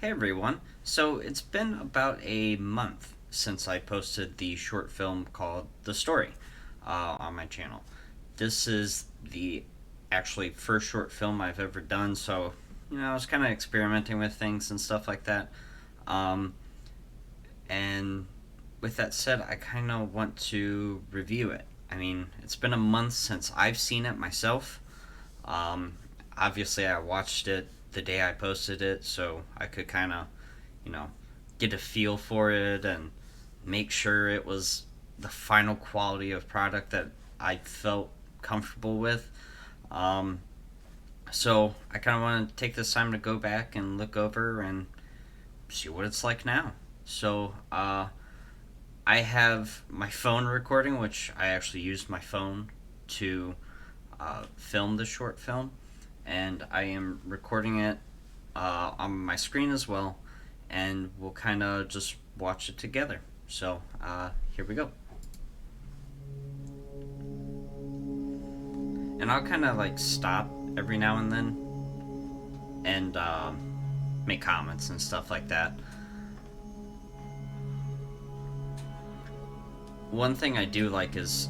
Hey everyone. So it's been about a month since I posted the short film called The Story on my channel. This is the actually first short film I've ever done, so I was kind of experimenting with things and stuff like that. Um, and with that said, I kind of want to review it. I mean, it's been a month since I've seen it myself. Um, Obviously, I watched it the day I posted it, so I could kind of, you know, get a feel for it and make sure it was the final quality of product that I felt comfortable with. Um, so I kind of want to take this time to go back and look over and see what it's like now. So I have my phone recording, which I actually used my phone to film the short film, and I am recording it on my screen as well, and we'll kind of just watch it together. So here we go. And I'll kind of like stop every now and then and make comments and stuff like that. One thing I do like is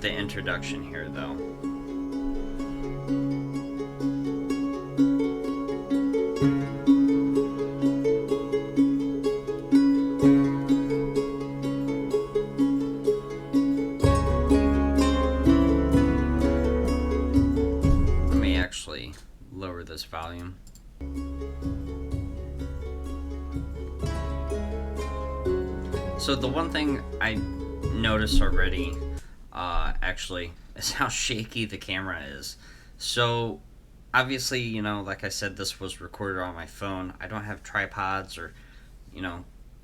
the introduction here, though. Let me actually lower this volume. So the one thing I noticed already, actually, is how shaky the camera is. So obviously, like I said, this was recorded on my phone. I don't have tripods or,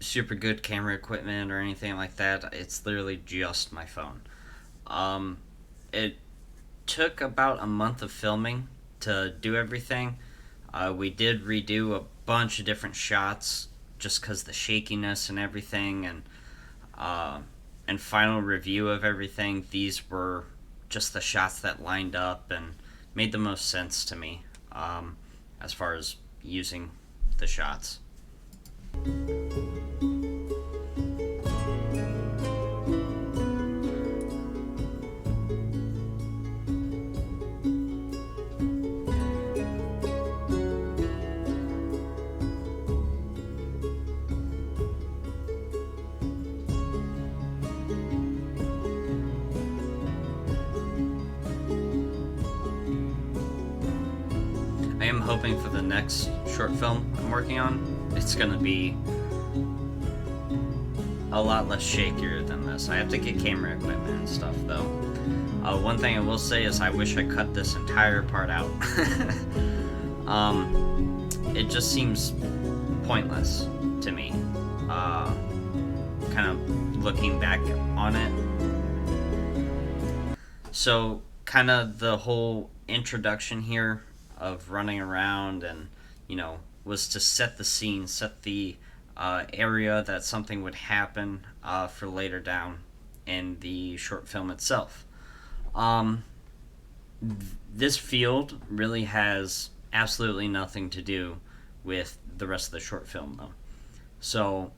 super good camera equipment or anything like that. It's literally just my phone. It took about a month of filming to do everything. We did redo a bunch of different shots just because the shakiness and everything, and final review of everything. These were just the shots that lined up and made the most sense to me, as far as using the shots. I am hoping for the next short film I'm working on, it's going to be a lot less shakier than this. I have to get camera equipment and stuff, though. One thing I will say is I wish I cut this entire part out. It just seems pointless to me, kind of looking back on it. So, kind of the whole introduction here of running around and, was to set the scene, set the area that something would happen for later down in the short film itself. This field really has absolutely nothing to do with the rest of the short film, though. So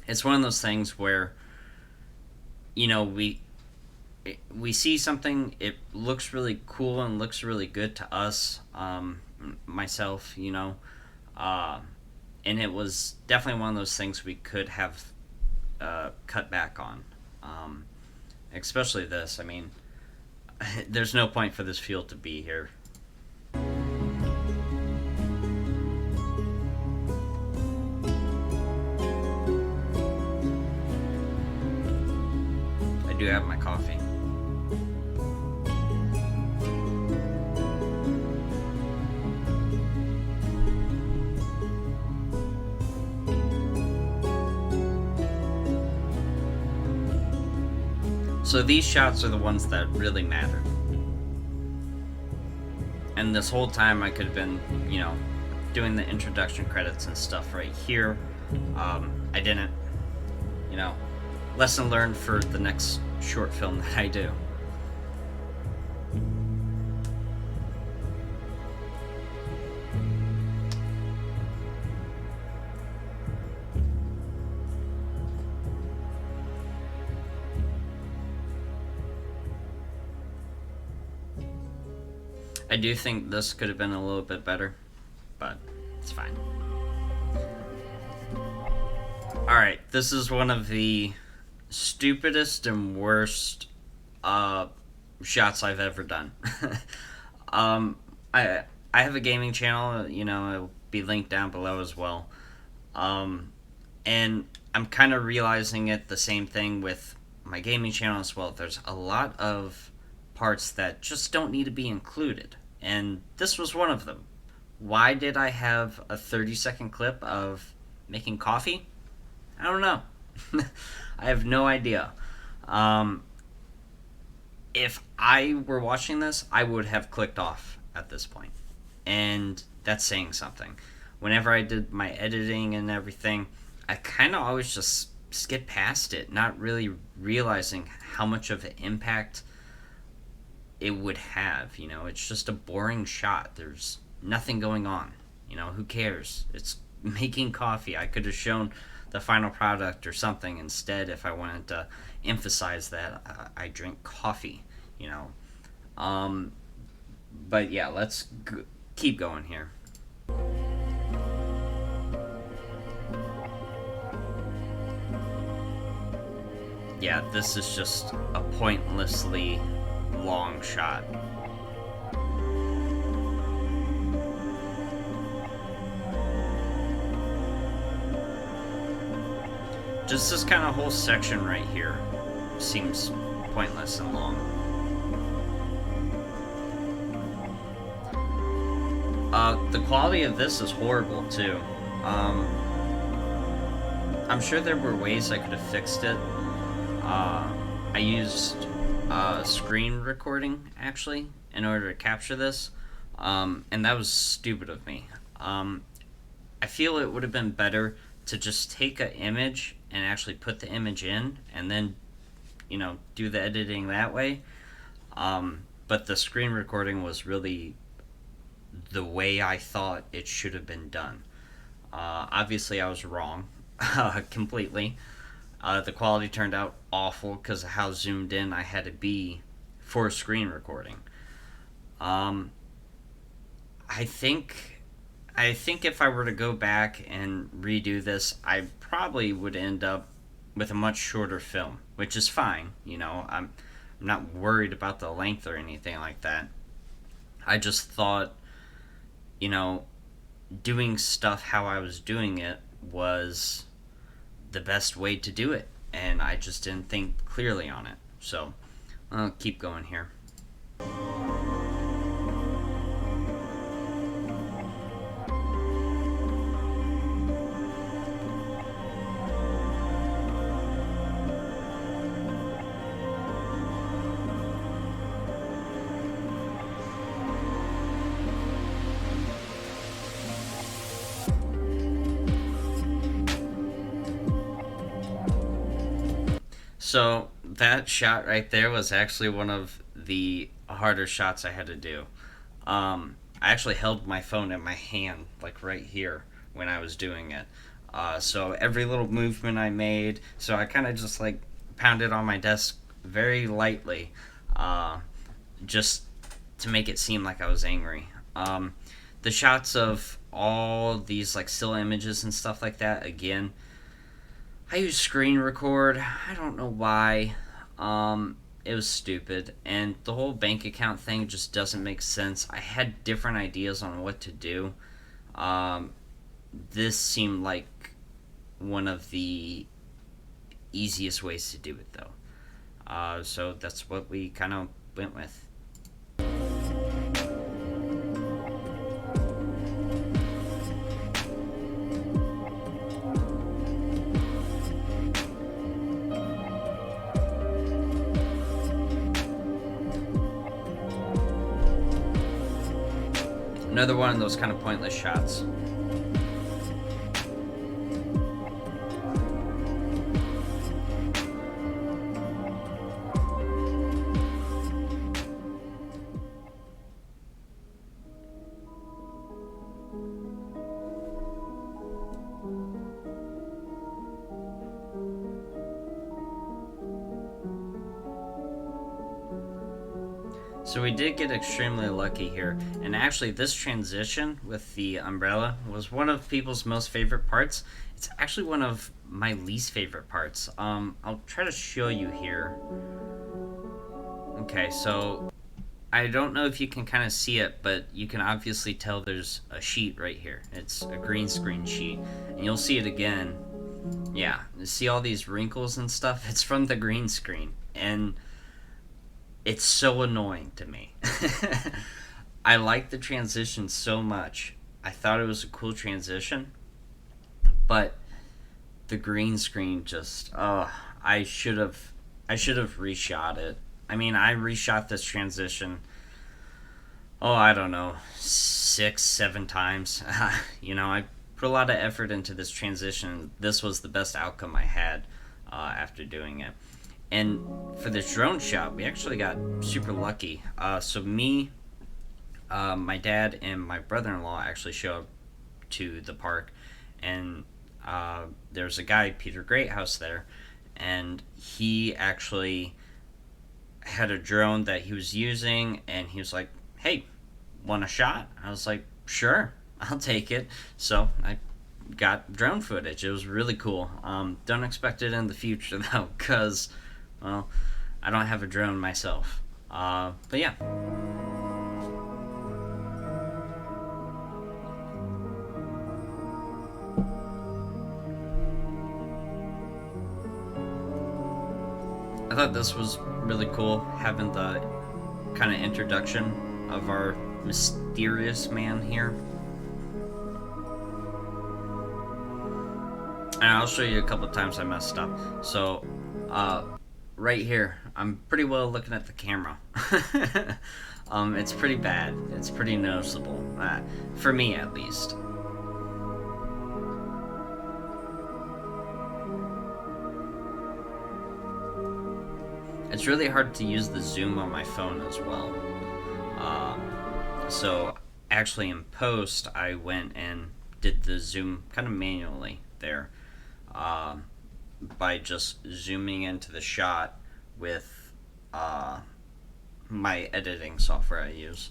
it's one of those things where, we see something, it looks really cool and looks really good to us, myself, and it was definitely one of those things we could have cut back on, especially this. I mean, there's no point for this field to be here. I do have my coffee. So these shots are the ones that really mattered. And this whole time I could have been, doing the introduction credits and stuff right here. I didn't. Lesson learned for the next short film that I do. I do think this could have been a little bit better, but it's fine. Alright, this is one of the stupidest and worst shots I've ever done. um, I I have a gaming channel, it'll be linked down below as well. And I'm kind of realizing it the same thing with my gaming channel as well. There's a lot of parts that just don't need to be included, and this was one of them. Why did I have a 30-second clip of making coffee? I don't know. I have no idea. If I were watching this, I would have clicked off at this point. And that's saying something. Whenever I did my editing and everything, I kind of always just skip past it, not really realizing how much of an impact it would have. It's just a boring shot. There's nothing going on. Who cares? It's making coffee. I could have shown the final product or something instead if I wanted to emphasize that I drink coffee. But yeah, let's keep going here. Yeah, this is just a pointlessly long shot. Just this kind of whole section right here seems pointless and long. The quality of this is horrible too. I'm sure there were ways I could have fixed it. I used screen recording actually in order to capture this, and that was stupid of me. I feel it would have been better to just take an image and actually put the image in and then do the editing that way. But the screen recording was really the way I thought it should have been done. Obviously I was wrong completely. The quality turned out awful because of how zoomed in I had to be for screen recording. I think if I were to go back and redo this, I probably would end up with a much shorter film, which is fine. I'm not worried about the length or anything like that. I just thought, doing stuff how I was doing it was the best way to do it, and I just didn't think clearly on it. So I'll keep going here. So that shot right there was actually one of the harder shots I had to do. I actually held my phone in my hand, like right here, when I was doing it. So every little movement I made, so I kind of just like pounded on my desk very lightly, just to make it seem like I was angry. The shots of all these like still images and stuff like that, again, I use screen record. I don't know why. It was stupid. And the whole bank account thing just doesn't make sense. I had different ideas on what to do. This seemed like one of the easiest ways to do it, though. So that's what we kind of went with. Another one of those kind of pointless shots. So we did get extremely lucky here, and actually this transition with the umbrella was one of people's most favorite parts. It's actually one of my least favorite parts. I'll try to show you here. Okay, so I don't know if you can kind of see it, but you can obviously tell there's a sheet right here. It's a green screen sheet, and you'll see it again. Yeah, you see all these wrinkles and stuff? It's from the green screen, and it's so annoying to me. I like the transition so much. I thought it was a cool transition, but the green screen just, I should have reshot it. I mean, I reshot this transition, I don't know, 6, 7 times. I put a lot of effort into this transition. This was the best outcome I had after doing it. And for this drone shot, we actually got super lucky. So me, my dad, and my brother-in-law actually showed up to the park, and there's a guy, Peter Greathouse, there, and he actually had a drone that he was using, and he was like, "Hey, want a shot?" I was like, "Sure, I'll take it." So I got drone footage. It was really cool. Don't expect it in the future though, because, well, I don't have a drone myself. But yeah. I thought this was really cool, having the kind of introduction of our mysterious man here. And I'll show you a couple of times I messed up. So, right here, I'm pretty well looking at the camera. It's pretty bad. It's pretty noticeable. For me, at least. It's really hard to use the zoom on my phone as well. So actually in post, I went and did the zoom kind of manually there, by just zooming into the shot with my editing software I use.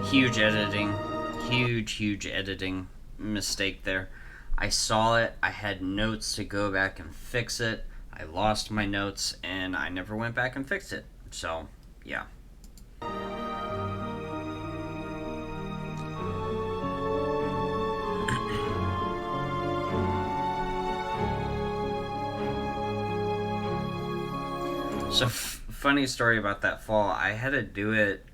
Huge editing mistake there. I saw it, I had notes to go back and fix it, I lost my notes, and I never went back and fixed it. So, yeah. So, funny story about that fall. I had to do it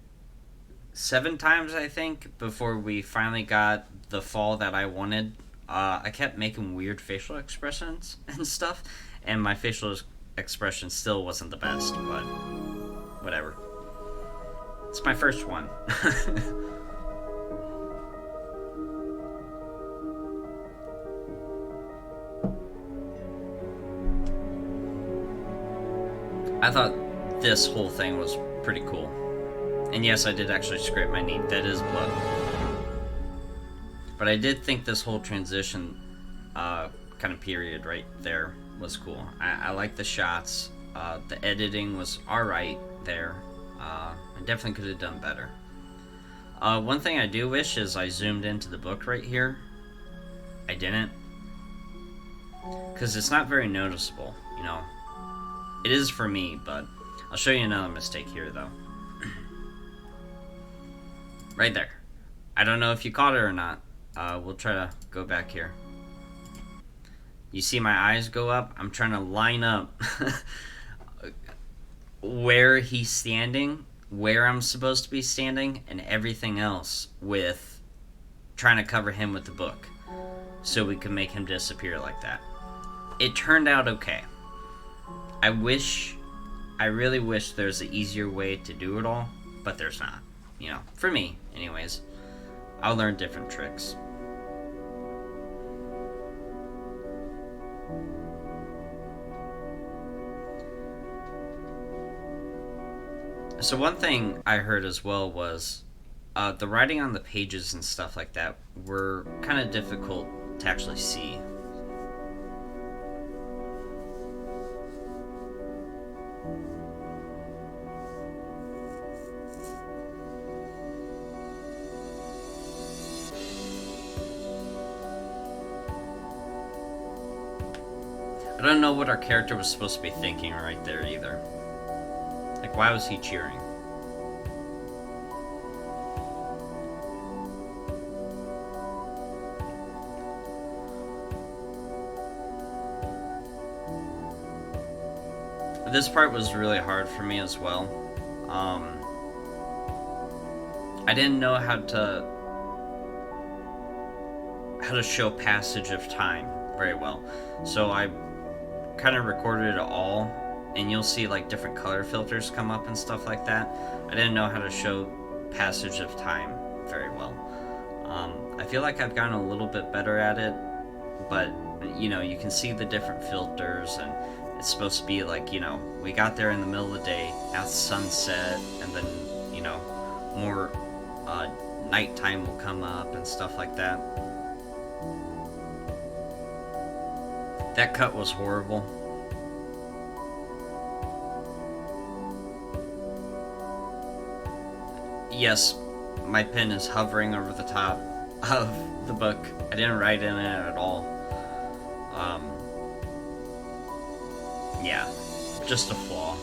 7 times, I think, before we finally got the fall that I wanted. I kept making weird facial expressions and stuff, and my facial expression still wasn't the best, but whatever. It's my first one. I thought this whole thing was pretty cool. And yes, I did actually scrape my knee. That is blood. But I did think this whole transition kind of period right there was cool. I like the shots. The editing was alright there. I definitely could have done better. One thing I do wish is I zoomed into the book right here. I didn't. Because it's not very noticeable, you know. It is for me, but I'll show you another mistake here, though. Right there. I don't know if you caught it or not. We'll try to go back here. You see my eyes go up? I'm trying to line up where he's standing, where I'm supposed to be standing, and everything else with trying to cover him with the book so we can make him disappear like that. It turned out okay. I really wish there's an easier way to do it all, but there's not. You know, for me, anyways. I'll learn different tricks. So one thing I heard as well was the writing on the pages and stuff like that were kind of difficult to actually see. I don't know what our character was supposed to be thinking right there either. Like, why was he cheering? This part was really hard for me as well. I didn't know how to show passage of time very well, so I kind of recorded it all, and you'll see like different color filters come up and stuff like that. I didn't know how to show passage of time very well. I feel like I've gotten a little bit better at it, but you know, you can see the different filters, and it's supposed to be like, you know, we got there in the middle of the day, now it's sunset, and then, you know, more nighttime will come up and stuff like that. That cut was horrible. Yes, my pen is hovering over the top of the book. I didn't write in it at all. Yeah, just a flaw.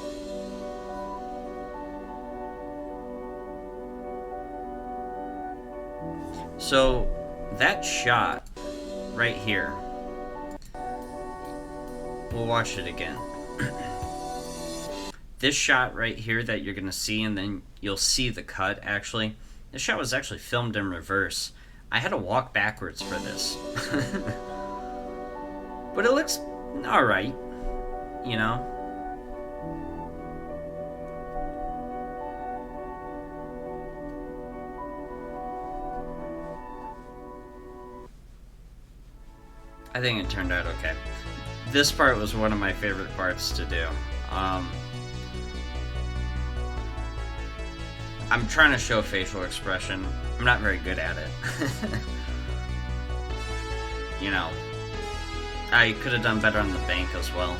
So, that shot right here, we'll watch it again. This shot right here that you're going to see, and then you'll see the cut actually. This shot was actually filmed in reverse. I had to walk backwards for this. But it looks alright, you know? I think it turned out okay. This part was one of my favorite parts to do. I'm trying to show facial expression. I'm not very good at it. You know, I could have done better on the bank as well.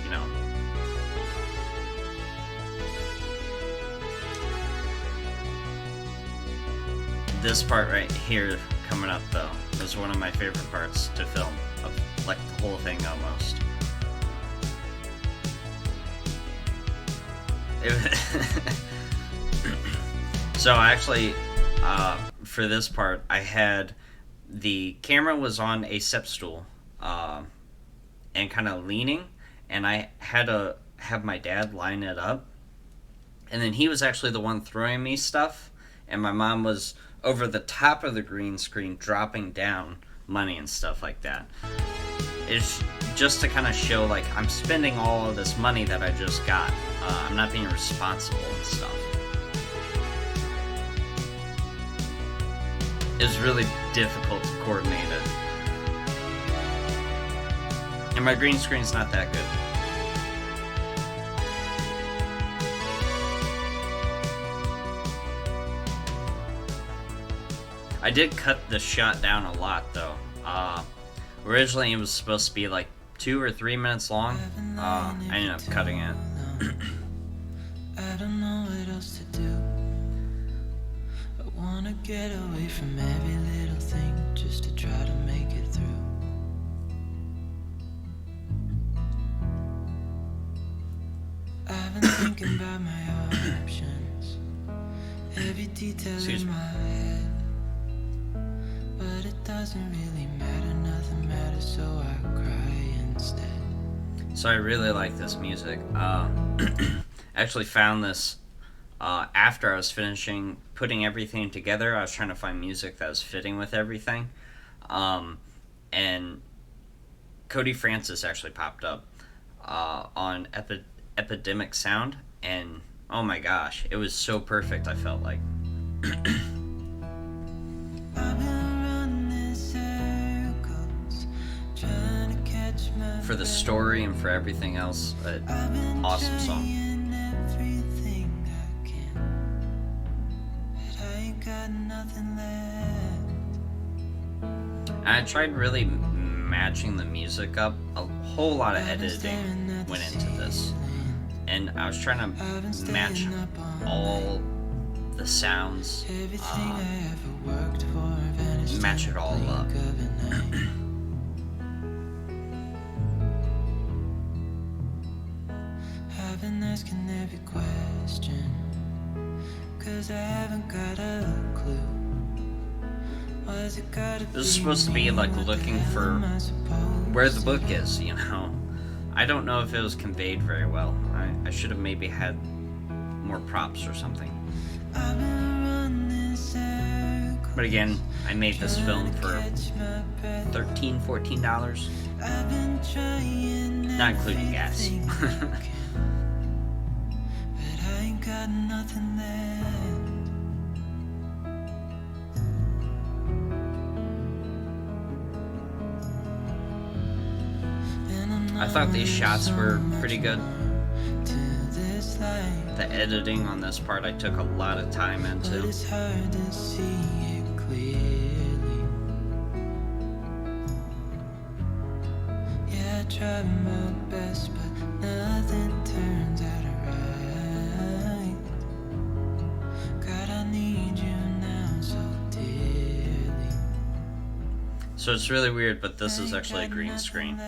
You know. This part right here coming up though was one of my favorite parts to film, of like the whole thing almost. So actually, for this part, I had the camera was on a step stool, and kind of leaning, and I had to have my dad line it up, and then he was actually the one throwing me stuff, and my mom was over the top of the green screen dropping down money and stuff like that. It's just to kind of show like I'm spending all of this money that I just got. I'm not being responsible and stuff. It was really difficult to coordinate it. And my green screen's not that good. I did cut the shot down a lot though. Originally it was supposed to be like 2 or 3 minutes long. I ended up cutting it. I don't know what else to do. I wanna get away from every little thing just to try to make it through. I've been thinking about my options, every detail in my head, but it doesn't really matter, nothing matters, so I cry instead. So I really like this music. I actually found this after I was finishing putting everything together. I was trying to find music that was fitting with everything, and Cody Francis actually popped up on Epidemic Sound, and oh my gosh, it was so perfect. I felt like for the story and for everything else, awesome song. Got nothing left. I tried really matching the music up. A whole lot of editing went into this. And I was trying to match all the sounds, match it all up. Asking every question, 'cause I haven't got a clue. This is supposed to be like looking for where the book is, you know. I don't know if it was conveyed very well. I should have maybe had more props or something. But again, I made this film for $13, $14. Not including gas. Got nothing there. I thought these shots were pretty good. The editing on this part I took a lot of time into. But it's hard to see it clearly. Yeah, I tried my best, but nothing turns out right. So it's really weird, but this is actually a green screen.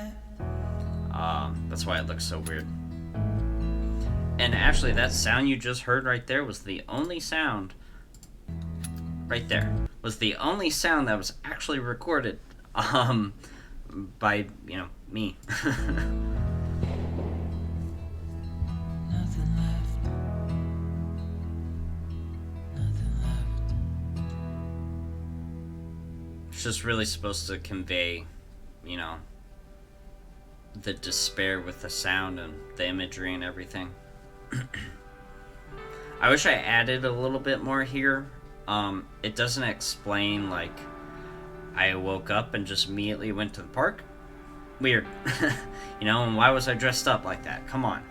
That's why it looks so weird. And actually, that sound you just heard right there was the only sound. Right there was the only sound that was actually recorded, by me. It's just really supposed to convey, the despair with the sound and the imagery and everything. I wish I added a little bit more here. It doesn't explain, like, I woke up and just immediately went to the park. Weird. And why was I dressed up like that? Come on.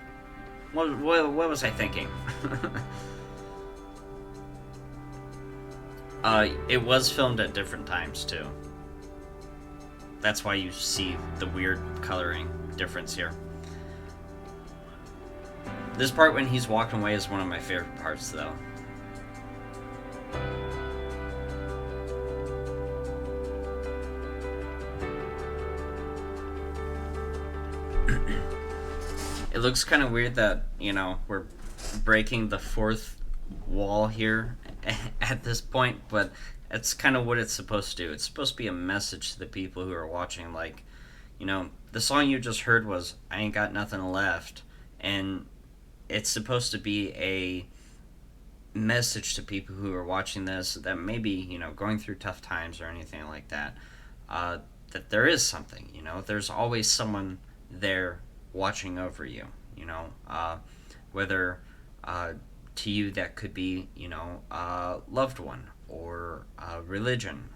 What was I thinking? It was filmed at different times, too. That's why you see the weird coloring difference here. This part when he's walking away is one of my favorite parts, though. It looks kind of weird that, we're breaking the fourth wall here at this point, but that's kind of what it's supposed to do. It's supposed to be a message to the people who are watching, like, the song you just heard was I Ain't Got Nothing Left, and it's supposed to be a message to people who are watching this that maybe, going through tough times or anything like that, that there is something, there's always someone there watching over you, whether to you that could be, a loved one or religion,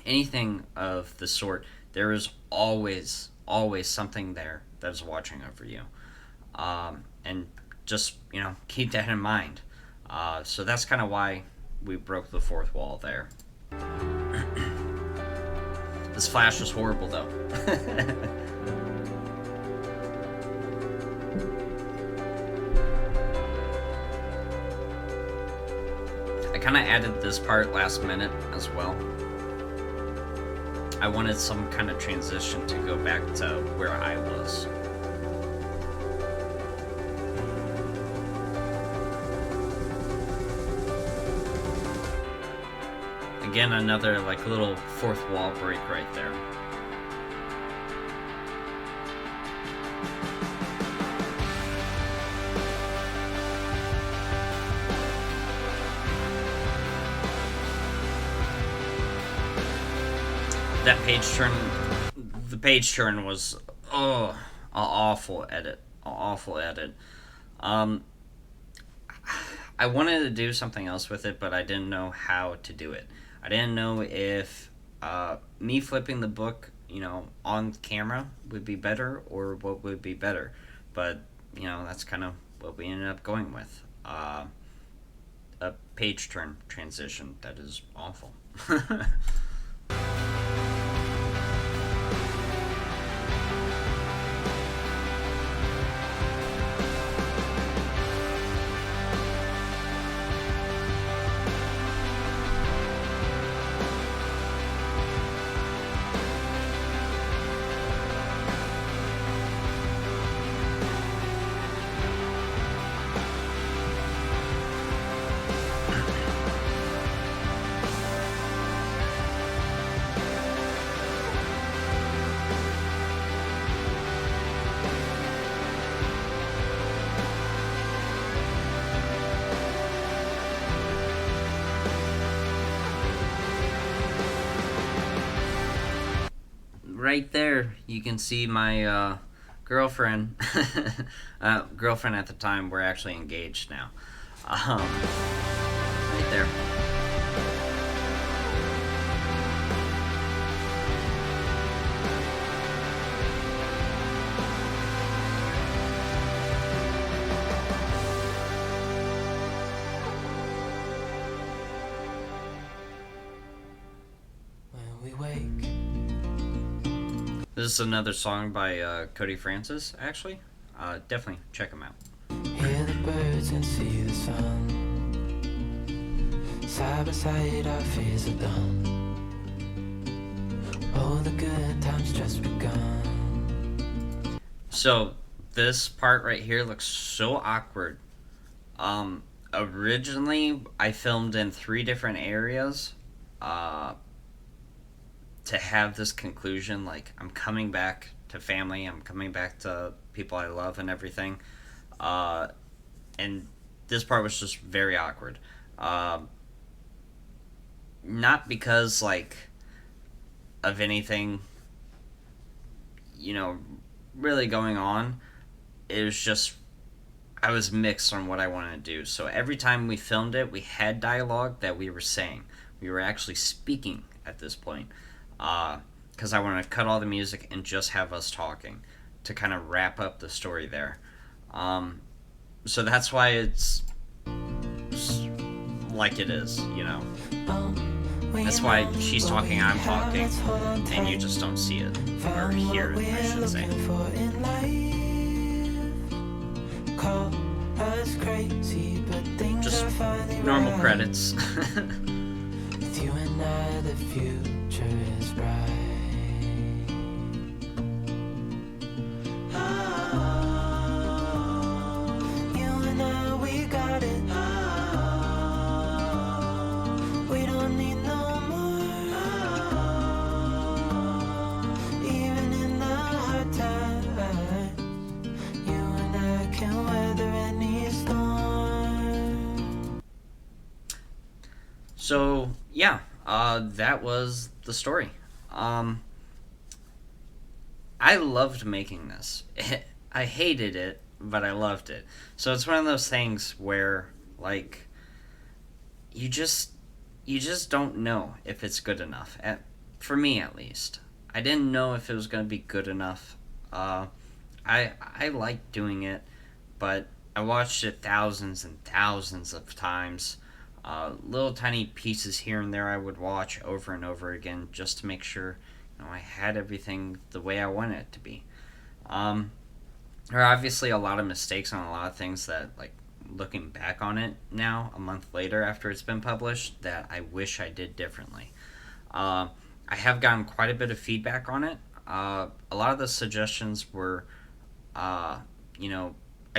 anything of the sort. There is always something there that is watching over you, and just keep that in mind. So that's kind of why we broke the fourth wall there. This flash was horrible, though. I kind of added this part last minute as well. I wanted some kind of transition to go back to where I was. Again, another little fourth wall break right there. That page turn, the page turn was, an awful edit. I wanted to do something else with it, but I didn't know how to do it. I didn't know if me flipping the book, on camera would be better or what would be better. But, that's kind of what we ended up going with. A page turn transition that is awful. right there, you can see my girlfriend. Girlfriend at the time. We're actually engaged now. Right there. When we wake, This is another song by Cody Francis, actually. Definitely check him out. hear the birds and see the sun. Side by side our fears are done. Oh, the good times just begun. So this part right here looks so awkward. Originally I filmed in 3 different areas to have this conclusion, like I'm coming back to family, I'm coming back to people I love and everything. And this part was just very awkward. Not because like of anything, really going on. It was just I was mixed on what I wanted to do. So every time we filmed it, we had dialogue that we were saying. We were actually speaking at this point. Because I wanted to cut all the music and just have us talking to kind of wrap up the story there. So that's why it's like it is, That's why she's talking, I'm talking, and you just don't see it. Or hear it, I should say. Just normal credits. With you and I, the future is bright. You and I, we got it. We don't need no more. Even in the hard times, you and I can weather any storm. So, yeah, that was the story. I loved making this. I hated it, but I loved it. So it's one of those things where, like, you just don't know if it's good enough. For me, at least, I didn't know if it was going to be good enough. I liked doing it, but I watched it thousands and thousands of times. Little tiny pieces here and there I would watch over and over again just to make sure I had everything the way I wanted it to be. There are obviously a lot of mistakes on a lot of things that, like, looking back on it now, a month later after it's been published, that I wish I did differently. I have gotten quite a bit of feedback on it. A lot of the suggestions were, I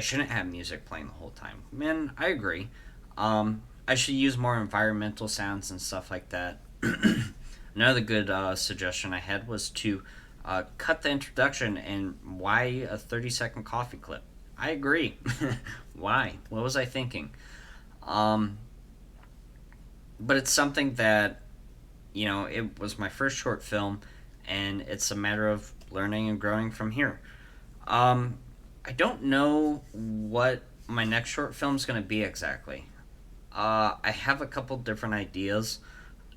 shouldn't have music playing the whole time. Man, I agree. I should use more environmental sounds and stuff like that. Another good suggestion I had was to cut the introduction and why a 30-second coffee clip. I agree. Why? What was I thinking? But it's something that, it was my first short film, and it's a matter of learning and growing from here. I don't know what my next short film is going to be exactly. I have a couple different ideas.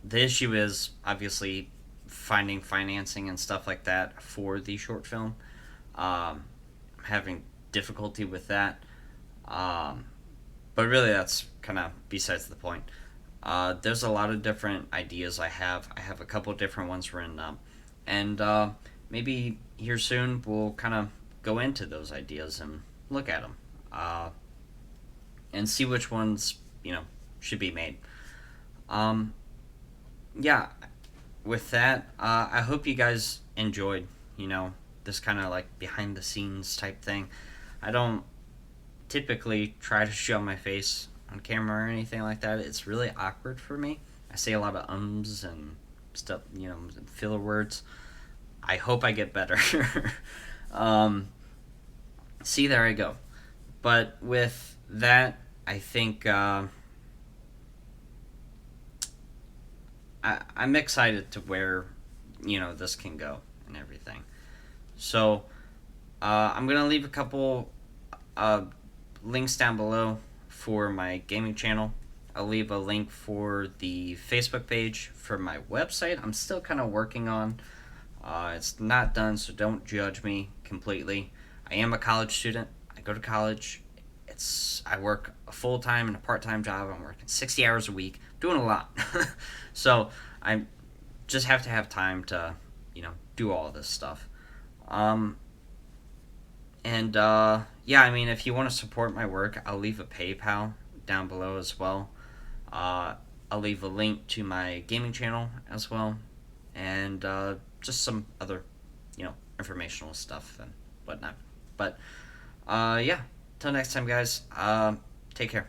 The issue is obviously finding financing and stuff like that for the short film. I'm having difficulty with that. But really that's kind of besides the point. There's a lot of different ideas I have. I have a couple different ones written up. And maybe here soon we'll kind of go into those ideas and look at them. And see which ones, should be made. Yeah, with that, I hope you guys enjoyed, this kind of like behind the scenes type thing. I don't typically try to show my face on camera or anything like that. It's really awkward for me. I say a lot of ums and stuff, filler words. I hope I get better. See, there I go. But with that, I think I'm excited to where this can go and everything. So I'm gonna leave a couple links down below for my gaming channel. I'll leave a link for the Facebook page for my website. I'm still kind of working on. It's not done, so don't judge me completely. I am a college student. I go to college. I work a full-time and a part-time job. I'm working 60 hours a week, doing a lot. So I just have to have time to, do all this stuff. Yeah, I mean, if you want to support my work, I'll leave a PayPal down below as well. I'll leave a link to my gaming channel as well, and just some other, informational stuff and whatnot. But yeah, till next time, guys. Take care.